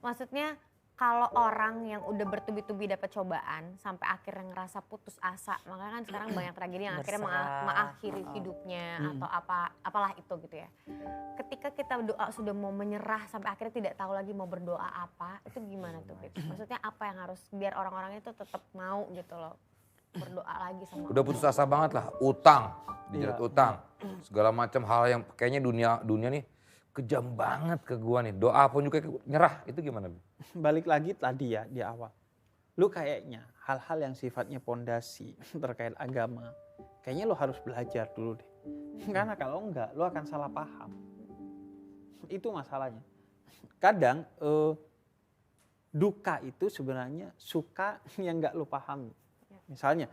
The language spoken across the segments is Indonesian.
Maksudnya kalau orang yang udah bertubi-tubi dapat cobaan sampai akhirnya ngerasa putus asa, makanya kan sekarang banyak tragedi yang akhirnya Berserah. mengakhiri hidupnya atau apalah itu gitu ya. Ketika kita doa sudah mau menyerah sampai akhirnya tidak tahu lagi mau berdoa apa, itu gimana tuh, Bib? Maksudnya apa yang harus biar orang-orang itu tetap mau gitu loh berdoa lagi sama Udah putus asa banget lah, utang, dijerat utang, segala macam hal yang kayaknya dunia nih kejam banget ke gua nih. Doa pun juga nyerah, itu gimana? Balik lagi tadi ya di awal. Lu kayaknya hal-hal yang sifatnya pondasi terkait agama, kayaknya lu harus belajar dulu deh. Karena kalau enggak, lu akan salah paham. Itu masalahnya. Kadang duka itu sebenarnya suka yang enggak lu pahami. Misalnya,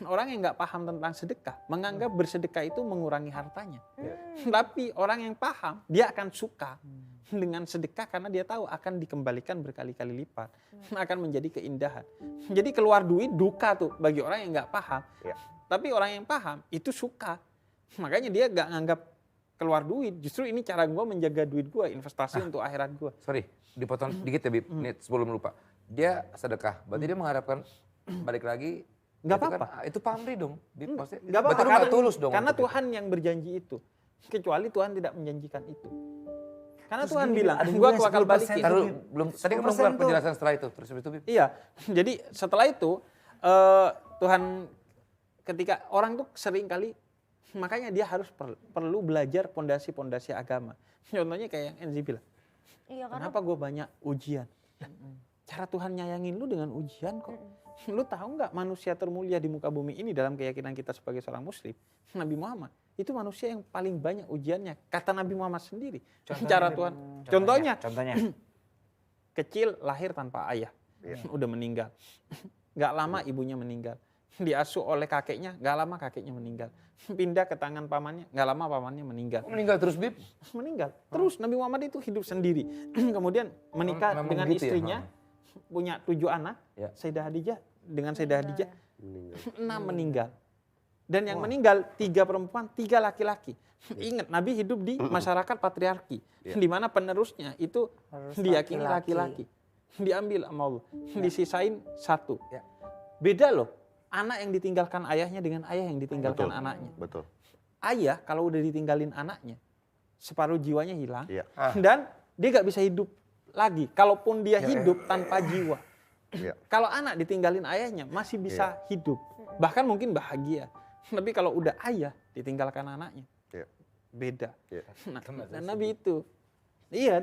orang yang nggak paham tentang sedekah, menganggap bersedekah itu mengurangi hartanya. Tapi orang yang paham, dia akan suka dengan sedekah karena dia tahu akan dikembalikan berkali-kali lipat. Akan menjadi keindahan. Jadi keluar duit duka tuh bagi orang yang nggak paham. Tapi orang yang paham itu suka. Makanya dia nggak nganggap keluar duit. Justru ini cara gue menjaga duit gue, investasi untuk akhirat gue. Sorry, dipotong dikit ya Bib, ini sebelum lupa. Dia sedekah, berarti dia mengharapkan balik lagi. Nggak itu apa-apa. Kan, itu pamrih dong. Bib, maksudnya, Nggak apa-apa, berarti lu nggak tulus dong. karena untuk Tuhan yang berjanji itu. Kecuali Tuhan tidak menjanjikan itu. Karena Terus Tuhan gini, bilang, ada gue juga bakal 10% balikin. Ntar lu belum, tadi kan belum 10% keluar tuh. penjelasan setelah itu, terus habis itu Bib. Iya, jadi setelah itu Tuhan ketika orang tuh sering kali, makanya dia harus perlu belajar pondasi-pondasi agama. Contohnya kayak yang Enzi bilang, Iya, karena kenapa gue banyak ujian? Cara Tuhan nyayangin lu dengan ujian kok. Lu tahu nggak manusia termulia di muka bumi ini dalam keyakinan kita sebagai seorang muslim, Nabi Muhammad, itu manusia yang paling banyak ujiannya. Kata Nabi Muhammad sendiri. Cara Tuhan. Contohnya, kecil lahir tanpa ayah. Udah meninggal. Nggak lama ibunya meninggal. Diasuh oleh kakeknya, nggak lama kakeknya meninggal. Pindah ke tangan pamannya, nggak lama pamannya meninggal. Kok meninggal terus Bib? Meninggal. Terus Nabi Muhammad itu hidup sendiri. Kemudian menikah Memang dengan gitu ya? istrinya, punya 7 anak. Ya. Sayyidah Khadijah dengan Sayyidah Khadijah 6 meninggal. Dan yang meninggal 3 perempuan, 3 laki-laki. Ingat, Nabi hidup di masyarakat patriarki, di mana penerusnya itu Harus diyakini laki-laki. laki-laki. Diambil sama Allah, disisain 1. Ya. Beda loh, anak yang ditinggalkan ayahnya dengan ayah yang ditinggalkan anaknya. Betul. Ayah kalau udah ditinggalin anaknya, separuh jiwanya hilang, Iya. dan dia gak bisa hidup lagi. Kalaupun dia hidup tanpa jiwa. Iya. Kalau anak ditinggalin ayahnya masih bisa hidup, bahkan mungkin bahagia. Tapi kalau udah ayah ditinggalkan anaknya, Iya. beda. Iya. Nah, dan Nabi itu, iya.